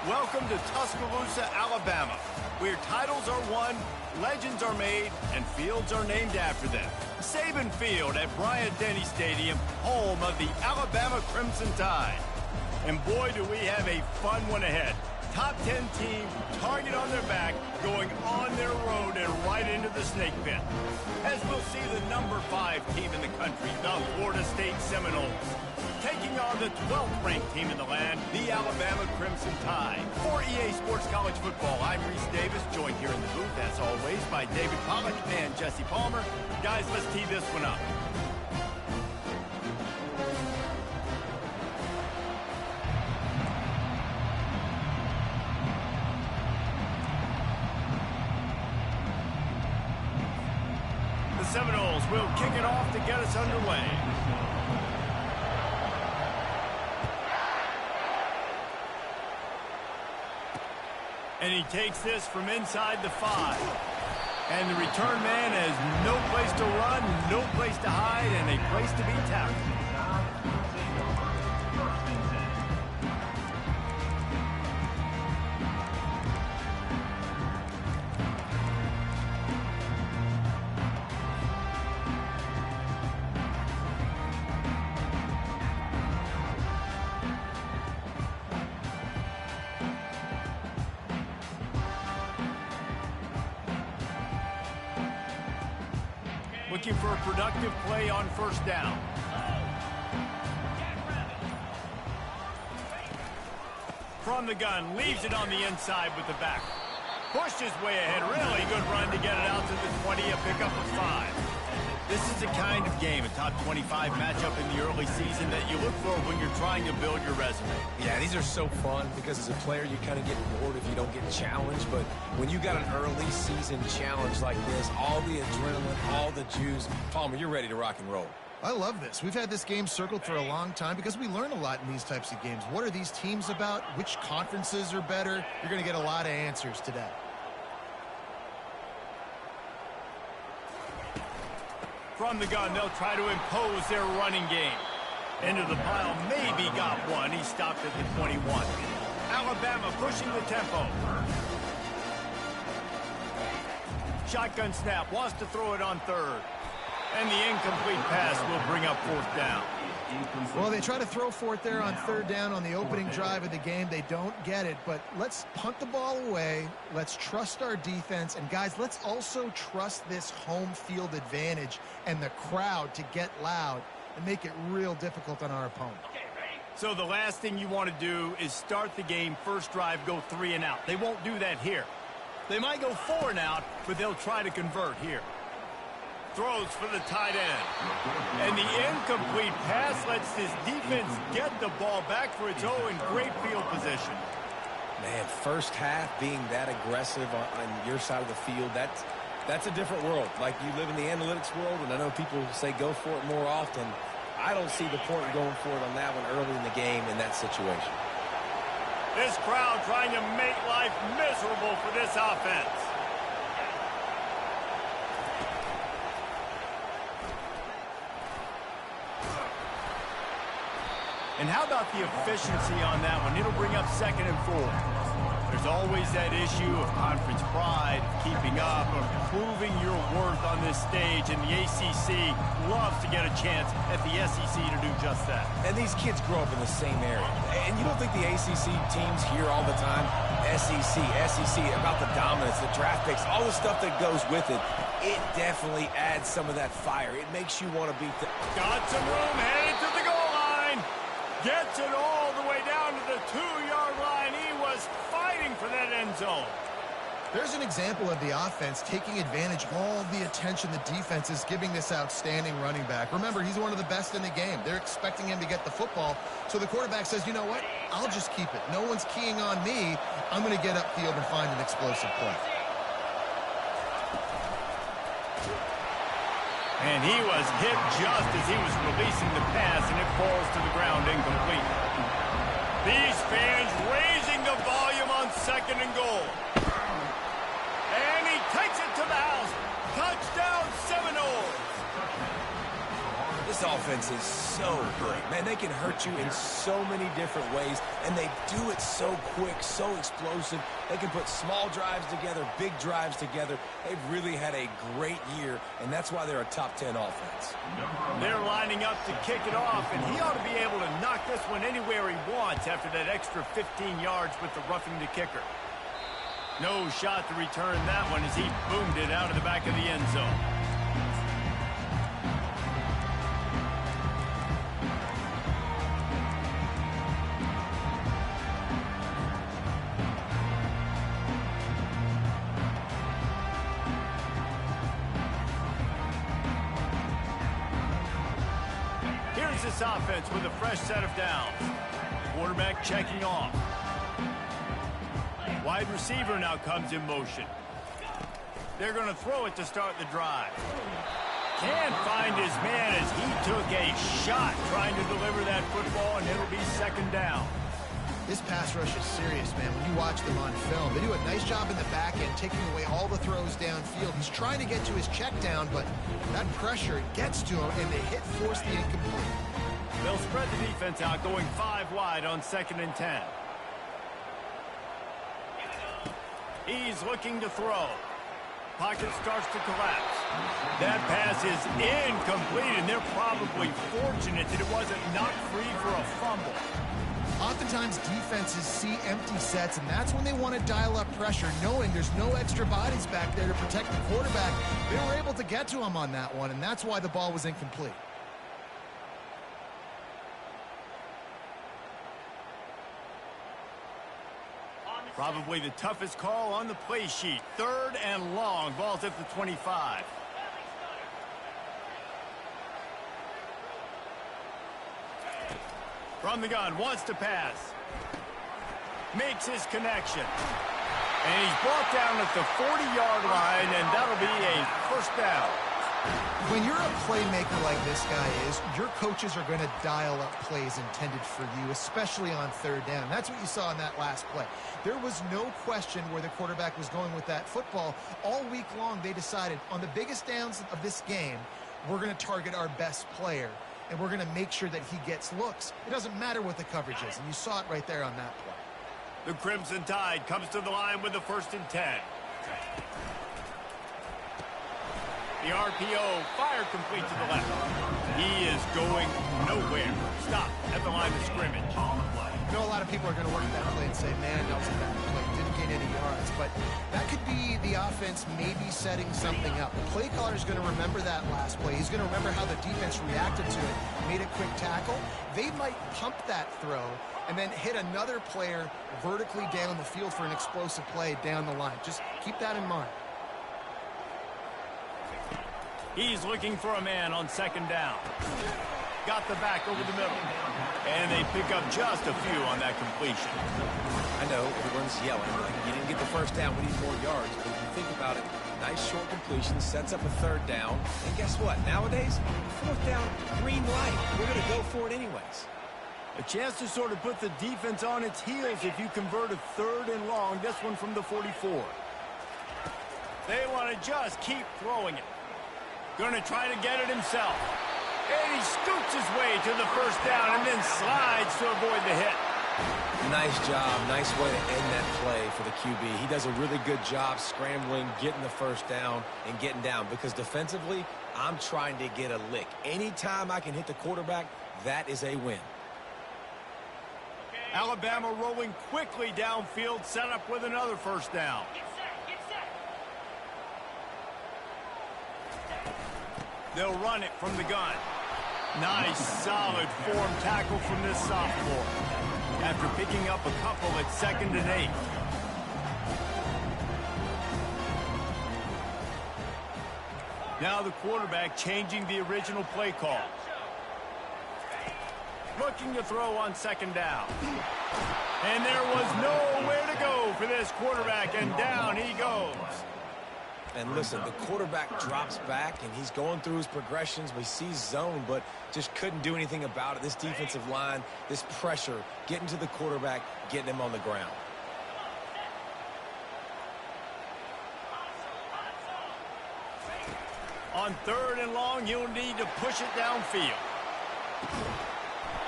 Welcome to Tuscaloosa, Alabama, where titles are won, legends are made, and fields are named after them. Saban Field at Bryant-Denny Stadium, home of the Alabama Crimson Tide. And boy, do we have a fun one ahead. Top 10 team, target on their back, going on their road and right into the snake pit. As we'll see the number 5 team in the country, the Florida State Seminoles, taking on the 12th ranked team in the land, the Alabama Crimson Tide. For EA Sports College Football, I'm Reese Davis, joined here in the booth, as always, by David Pollack and Jesse Palmer. Guys, let's tee this one up. The Seminoles will kick it off to get us underway. And he takes this from inside the 5. And the return man has no place to run, no place to hide, and a place to be tackled. Looking for a productive play on first down. From the gun, leaves it on the inside with the back. Pushed his way ahead. Really good run to get it out to the 20, a pickup of 5. This is the kind of game, a top 25 matchup in the early season, that you look for when you're trying to build your resume. Yeah, these are so fun because as a player, you kind of get bored if you don't get challenged. But when you got an early season challenge like this, all the adrenaline, all the juice, Palmer, you're ready to rock and roll. I love this. We've had this game circled for a long time because we learn a lot in these types of games. What are these teams about? Which conferences are better? You're going to get a lot of answers today. From the gun, they'll try to impose their running game. Into the pile, maybe got one. He stopped at the 21. Alabama pushing the tempo. Shotgun snap, wants to throw it on third. And the incomplete pass will bring up fourth down. Well, they try to throw for it there on third down on the opening drive of the game. They don't get it, but let's punt the ball away. Let's trust our defense. And, guys, let's also trust this home field advantage and the crowd to get loud and make it real difficult on our opponent. So the last thing you want to do is start the game, first drive, go 3 and out. They won't do that here. They might go 4 and out, but they'll try to convert here. Throws for the tight end. And the incomplete pass lets this defense get the ball back for its own great field position. Man, first half being that aggressive on your side of the field, that's a different world. Like, you live in the analytics world, and I know people say go for it more often. I don't see the point in going for it on that one early in the game in that situation. This crowd trying to make life miserable for this offense. And how about the efficiency on that one? It'll bring up 2nd and 4. There's always that issue of conference pride, of keeping up, of proving your worth on this stage, and the ACC loves to get a chance at the SEC to do just that. And these kids grow up in the same area. And you don't think the ACC teams hear all the time, SEC, about the dominance, the draft picks, all the stuff that goes with it. It definitely adds some of that fire. It makes you want to beat the... Got some room, headed to the goal line. Gets it all the way down to the 2-yard line. He was fighting for that end zone. There's an example of the offense taking advantage of all the attention the defense is giving this outstanding running back. Remember, he's one of the best in the game. They're expecting him to get the football. So the quarterback says, you know what? I'll just keep it. No one's keying on me. I'm going to get upfield and find an explosive play. And he was hit just as he was releasing the pass, and it falls to the ground incomplete. These fans raising the volume on 2nd and goal. And he takes it to the house. Touchdown, Seminoles. This offense defense is so good. Man, they can hurt you in so many different ways, and they do it so quick, so explosive. They can put small drives together, big drives together. They've really had a great year, and that's why they're a top 10 offense. They're lining up to kick it off, and he ought to be able to knock this one anywhere he wants after that extra 15 yards with the roughing the kicker. No shot to return that one as he boomed it out of the back of the end zone. Here's this offense with a fresh set of downs. Quarterback checking off. Wide receiver now comes in motion. They're going to throw it to start the drive. Can't find his man as he took a shot trying to deliver that football, and it'll be second down. This pass rush is serious, man. When you watch them on film, they do a nice job in the back end, taking away all the throws downfield. He's trying to get to his check down, but that pressure gets to him, and they force the incomplete. They'll spread the defense out, going 5 wide on 2nd and 10. He's looking to throw. Pocket starts to collapse. That pass is incomplete, and they're probably fortunate that it wasn't knocked free for a fumble. Oftentimes, defenses see empty sets, and that's when they want to dial up pressure, knowing there's no extra bodies back there to protect the quarterback. They were able to get to him on that one, and that's why the ball was incomplete. Probably the toughest call on the play sheet. 3rd and long. Ball's at the 25. From the gun, wants to pass. Makes his connection. And he's brought down at the 40-yard line, and that'll be a first down. When you're a playmaker like this guy is, your coaches are going to dial up plays intended for you, especially on 3rd down. That's what you saw in that last play. There was no question where the quarterback was going with that football. All week long, they decided on the biggest downs of this game, we're going to target our best player, and we're going to make sure that he gets looks. It doesn't matter what the coverage is, and you saw it right there on that play. The Crimson Tide comes to the line with the 1st and 10. The RPO, fire complete to the left. He is going nowhere. Stop at the line of scrimmage. I know a lot of people are going to look at that play and say, man, that was a bad play. Didn't gain any yards. But that could be the offense maybe setting something up. The play caller is going to remember that last play. He's going to remember how the defense reacted to it, made a quick tackle. They might pump that throw and then hit another player vertically down the field for an explosive play down the line. Just keep that in mind. He's looking for a man on 2nd down. Got the back over the middle. And they pick up just a few on that completion. I know everyone's yelling, like, you didn't get the first down, we need more yards. But if you think about it, nice short completion, sets up a 3rd down. And guess what? Nowadays, 4th down, green light. We're going to go for it anyways. A chance to sort of put the defense on its heels if you convert a 3rd and long. This one from the 44. They want to just keep throwing it. Going to try to get it himself. And he scoots his way to the 1st down and then slides to avoid the hit. Nice job. Nice way to end that play for the QB. He does a really good job scrambling, getting the 1st down, and getting down. Because defensively, I'm trying to get a lick. Anytime I can hit the quarterback, that is a win. Alabama rolling quickly downfield, set up with another 1st down. They'll run it from the gun. Nice, solid form tackle from this sophomore. After picking up a couple at 2nd and 8. Now the quarterback changing the original play call. Looking to throw on 2nd down. And there was nowhere to go for this quarterback, and down he goes. And listen, the quarterback drops back, and he's going through his progressions. We see zone, but just couldn't do anything about it. This defensive line, this pressure, getting to the quarterback, getting him on the ground. On 3rd and long, you'll need to push it downfield.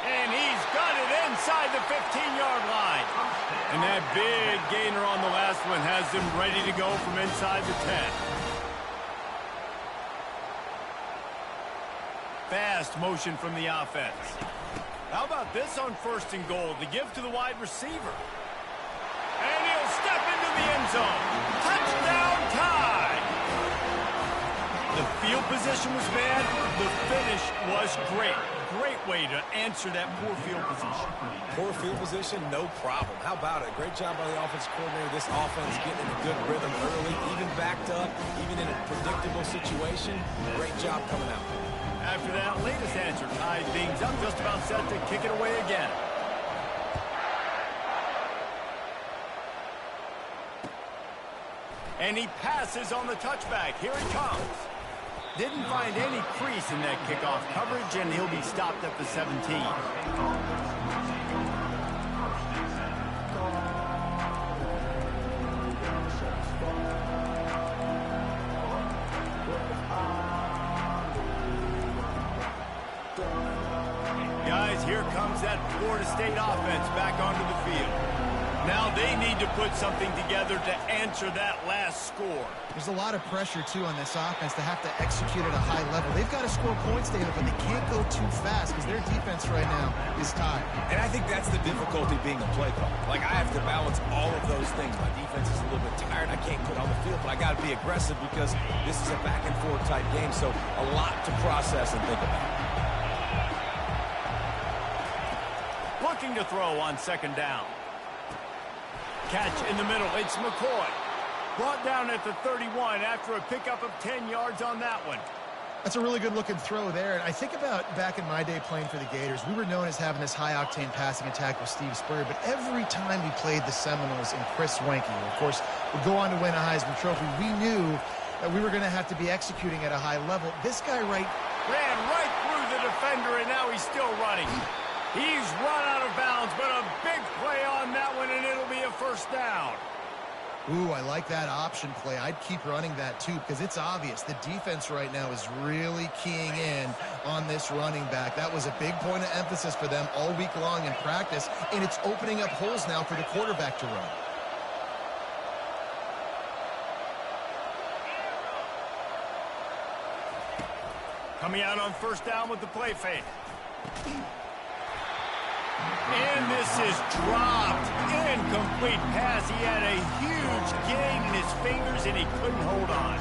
And he's got it inside the 15-yard line. And that big gainer on the last one has him ready to go from inside the 10. Fast motion from the offense. How about this on 1st and goal to give to the wide receiver? And he'll step into the end zone. Touchdown tie. The field position was bad. The finish was great. Great way to answer that poor field position. Poor field position, no problem. How about it? Great job by the offensive coordinator. This offense getting in a good rhythm early, even backed up, even in a predictable situation. Great job coming out. After that latest answer tied things up, just about set to kick it away again. And he passes on the touchback. Here he comes. Didn't find any crease in that kickoff coverage, and he'll be stopped at the 17. Guys, here comes that Florida State offense back onto the field. Now they need to put something together to answer that last score. There's a lot of pressure, too, on this offense to have to execute at a high level. They've got to score points, David, but they can't go too fast because their defense right now is tired. And I think that's the difficulty being a play caller. Like, I have to balance all of those things. My defense is a little bit tired. I can't put on the field, but I got to be aggressive because this is a back-and-forth type game, so a lot to process and think about. Looking to throw on 2nd down. Catch in the middle. It's McCoy. Brought down at the 31 after a pickup of 10 yards on that one. That's a really good-looking throw there. And I think about back in my day playing for the Gators, we were known as having this high-octane passing attack with Steve Spurrier, but every time we played the Seminoles and Chris Wenke, who, of course, would go on to win a Heisman Trophy, we knew that we were going to have to be executing at a high level. This guy ran right through the defender, and now he's still running. He's run out of bounds, but a big play on that one, and it'll be a 1st down. Ooh, I like that option play. I'd keep running that, too, because it's obvious. The defense right now is really keying in on this running back. That was a big point of emphasis for them all week long in practice, and it's opening up holes now for the quarterback to run. Coming out on 1st down with the play fake. And this is dropped. Incomplete pass. He had a huge gain in his fingers, and he couldn't hold on.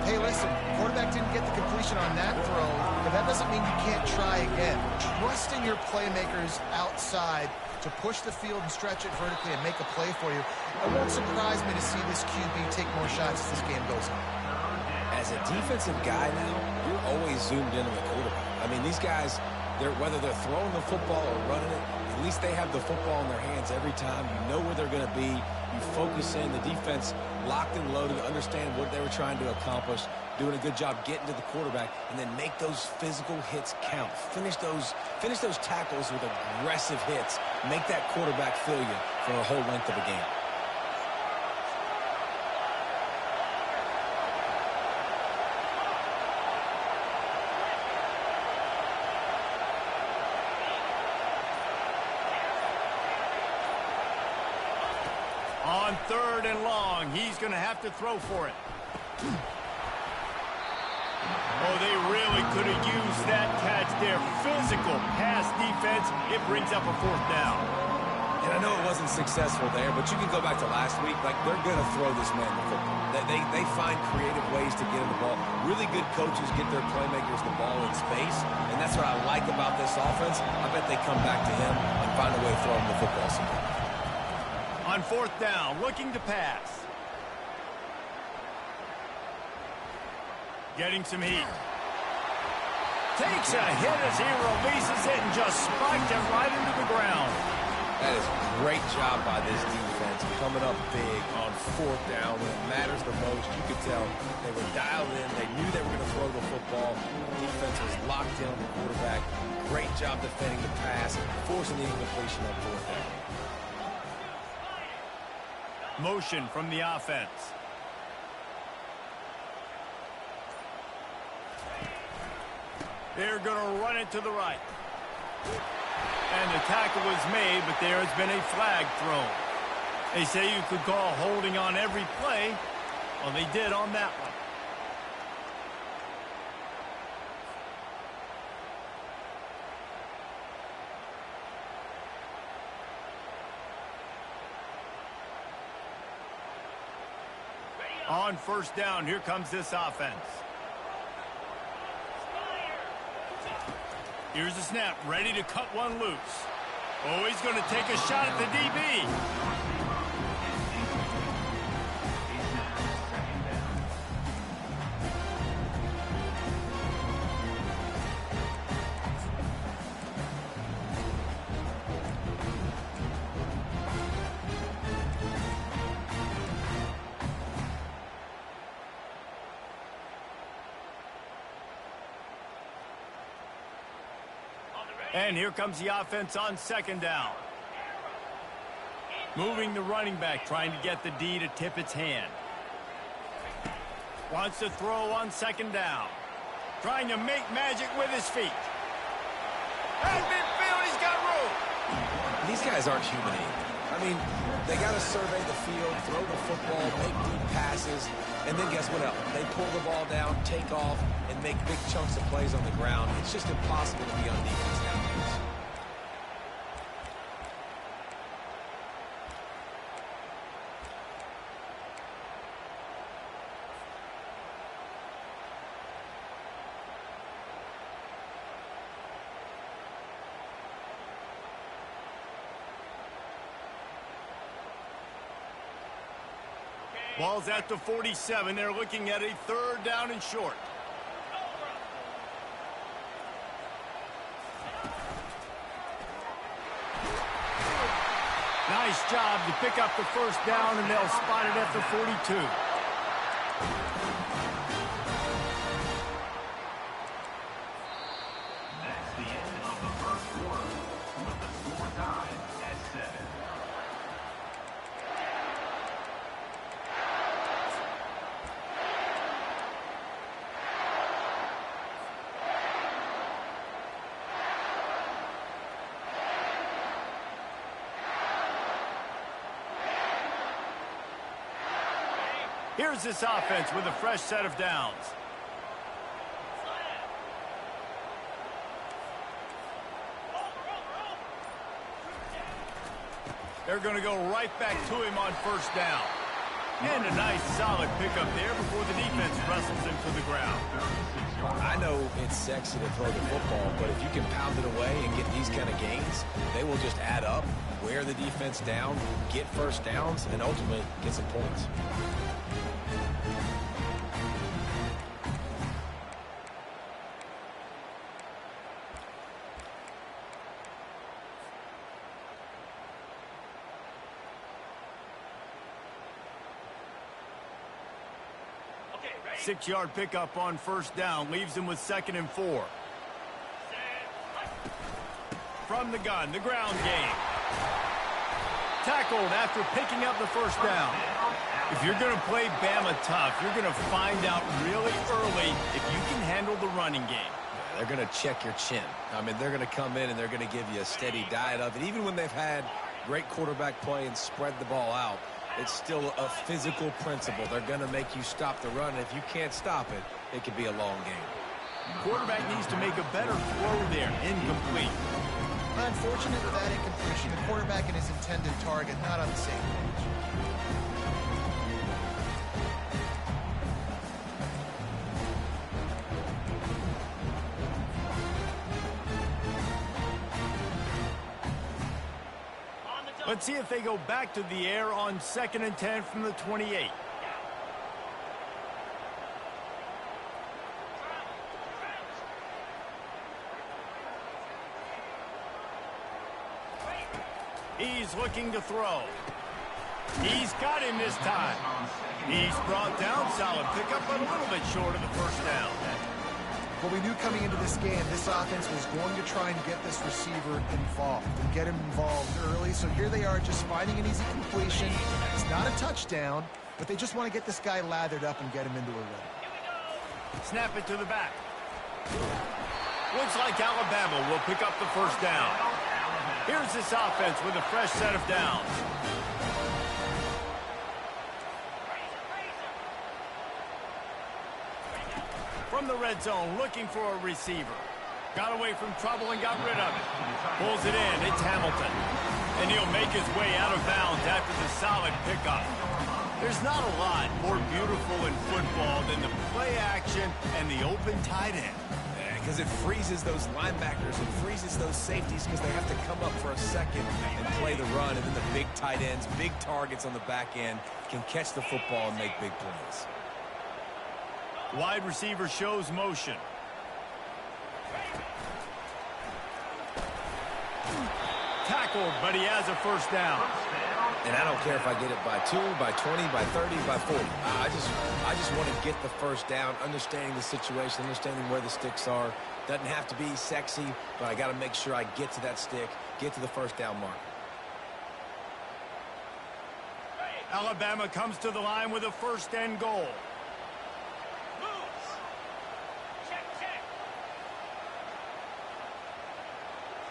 Hey, listen, quarterback didn't get the completion on that throw, but that doesn't mean you can't try again. Trusting your playmakers outside to push the field and stretch it vertically and make a play for you. It won't surprise me to see this QB take more shots as this game goes on. As a defensive guy now, you're always zoomed in on the quarterback. I mean, these guys, whether they're throwing the football or running it, at least they have the football in their hands every time. You know where they're going to be. You focus in. The defense locked and loaded, understand what they were trying to accomplish, doing a good job getting to the quarterback, and then make those physical hits count. Finish those tackles with aggressive hits. Make that quarterback feel you for a whole length of a game. On 3rd and long, he's going to have to throw for it. Oh, they really could have used that catch there. Physical pass defense. It brings up a 4th down. And I know it wasn't successful there, but you can go back to last week. Like, they're going to throw this man the football. They find creative ways to get him the ball. Really good coaches get their playmakers the ball in space, and that's what I like about this offense. I bet they come back to him and find a way to throw him the football somewhere. On 4th down, looking to pass. Getting some heat. Takes a hit as he releases it and just spiked it right into the ground. That is a great job by this defense, coming up big on 4th down when it matters the most. You could tell they were dialed in. They knew they were going to throw the football. The defense was locked in on the quarterback. Great job defending the pass and forcing the incompletion on 4th down. Motion from the offense. They're going to run it to the right. And the tackle was made, but there has been a flag thrown. They say you could call holding on every play. Well, they did on that one. On first down, here comes this offense. Here's the snap, ready to cut one loose. Oh, he's going to take a shot at the DB. And here comes the offense on second down. Moving the running back, trying to get the D to tip its hand. Wants to throw on second down. Trying to make magic with his feet. And midfield, he's got room. These guys aren't human. I mean, they got to survey the field, throw the football, make deep passes, and then guess what else? They pull the ball down, take off, and make big chunks of plays on the ground. It's just impossible to be on defense nowadays. Ball's at the 47. They're looking at a third down and short. Nice job to pick up the first down, and they'll spot it at the 42. That's the end of the first quarter, with the score tied at 7. Here's this offense with a fresh set of downs. They're going to go right back to him on first down. And a nice solid pickup there before the defense wrestles him to the ground. I know it's sexy to throw the football, but if you can pound it away and get these kind of gains, they will just add up, wear the defense down, get first downs, and ultimately get some points. Six-yard pickup on first down leaves him with 2nd and 4. From the gun, the ground game. Tackled after picking up the first down. If you're going to play Bama tough, you're going to find out really early if you can handle the running game. They're going to check your chin. I mean, they're going to come in and they're going to give you a steady diet of it. Even when they've had great quarterback play and spread the ball out, it's still a physical principle. They're going to make you stop the run. If you can't stop it, it could be a long game. Quarterback needs to make a better throw there. Incomplete. Unfortunate with that incompletion. The quarterback and his intended target not on the same page. Let's see if they go back to the air on 2nd and 10 from the 28. He's looking to throw. He's got him this time. He's brought down, solid pickup, but a little bit short of the first down. Well, we knew coming into this game, this offense was going to try and get this receiver involved and get him involved early. So here they are just finding an easy completion. It's not a touchdown, but they just want to get this guy lathered up and get him into a run. Snap it to the back. Looks like Alabama will pick up the first down. Here's this offense with a fresh set of downs. From the red zone, looking for a receiver. Got away from trouble and got rid of it. Pulls it in. It's Hamilton. And he'll make his way out of bounds after the solid pickup. There's not a lot more beautiful in football than the play action and the open tight end. Because it freezes those linebackers, it freezes those safeties because they have to come up for a second and play the run, and then the big tight ends, big targets on the back end can catch the football and make big plays. Wide receiver shows motion. Tackled, but he has a first down. And I don't care if I get it by 2, by 20, by 30, by 40. I just want to get the first down, understanding the situation, understanding where the sticks are. Doesn't have to be sexy, but I got to make sure I get to that stick, get to the first down mark. Alabama comes to the line with a first and goal.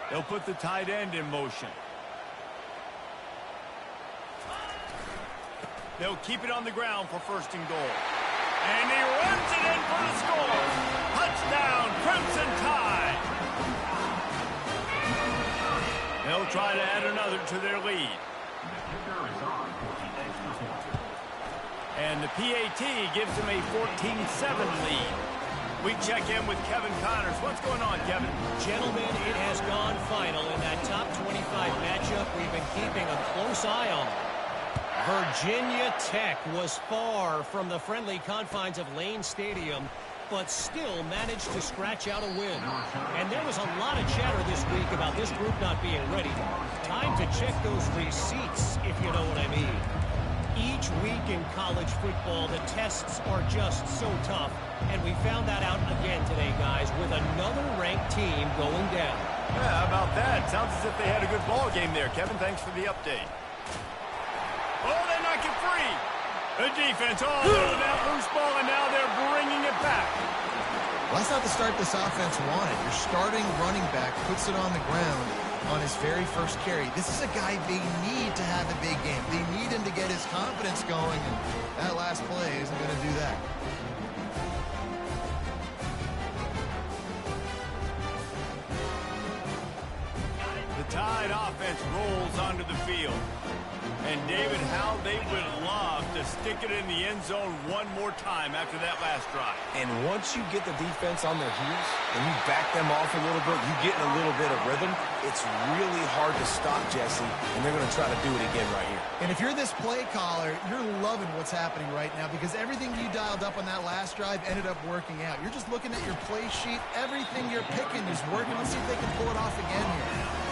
They'll put the tight end in motion. They'll keep it on the ground for first and goal. And he runs it in for the score. Touchdown, Crimson Tide. They'll try to add another to their lead. And the PAT gives them a 14-7 lead. We check in with Kevin Connors. What's going on, Kevin? Gentlemen, it has gone final in that top 25 matchup we've been keeping a close eye on. Virginia Tech was far from the friendly confines of Lane Stadium, but still managed to scratch out a win. And there was a lot of chatter this week about this group not being ready. Time to check those receipts, if you know what I mean. Each week in college football, the tests are just so tough, and we found that out again today, guys, with another ranked team going down. Yeah, how about that? Sounds as if they had a good ball game there. Kevin, thanks for the update. Oh, they knock it free. The defense all over that loose ball, and now they're bringing it back. Well, that's not the start this offense wanted. Your starting running back puts it on the ground on his very first carry. This is a guy they need to have a big game. They need him to get his confidence going, and that last play isn't going to do that. The Tide offense rolls onto the field. And, David, how they would love to stick it in the end zone one more time after that last drive. And once you get the defense on their heels and you back them off a little bit, you get in a little bit of rhythm, it's really hard to stop, Jesse, and they're going to try to do it again right here. And if you're this play caller, you're loving what's happening right now because everything you dialed up on that last drive ended up working out. You're just looking at your play sheet. Everything you're picking is working. Let's see if they can pull it off again here.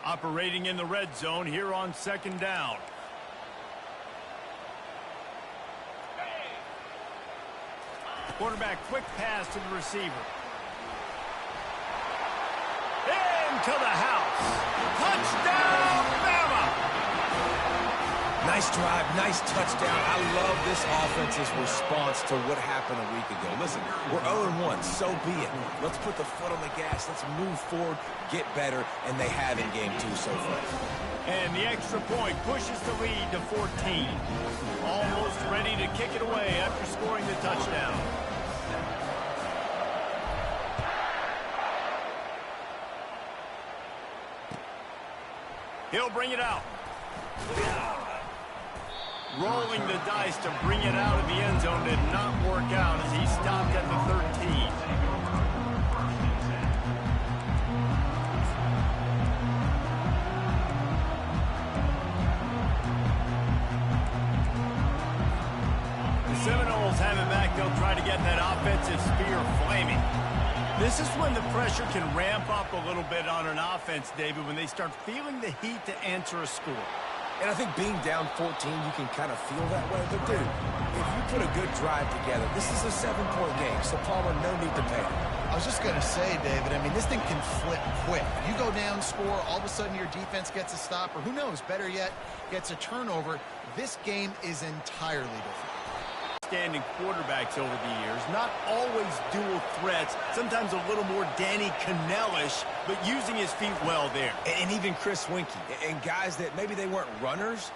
Operating in the red zone here on second down. Quarterback, quick pass to the receiver. Into the house. Touchdown, Bama! Nice drive, nice touchdown. I love this offense's response to what happened a week ago. Listen, we're 0-1, so be it. Let's put the foot on the gas. Let's move forward, get better, and they have in game 2 so far. And the extra point pushes the lead to 14. Almost ready to kick it away after scoring the touchdown. He'll bring it out. Rolling the dice to bring it out of the end zone did not work out as he stopped at the 13. The Seminoles have it back. They'll try to get that offensive spear flaming. This is when the pressure can ramp up a little bit on an offense, David, when they start feeling the heat to answer a score. And I think being down 14, you can kind of feel that way. But, dude, if you put a good drive together, this is a 7-point game, so Palmer, no need to panic. I was just going to say, David, I mean, this thing can flip quick. You go down, score, all of a sudden your defense gets a stop, or who knows, better yet, gets a turnover. This game is entirely different. Standing quarterbacks over the years, not always dual threats, sometimes a little more Danny Cannell-ish, but using his feet well there. And even Chris Winkie, and guys that maybe they weren't runners,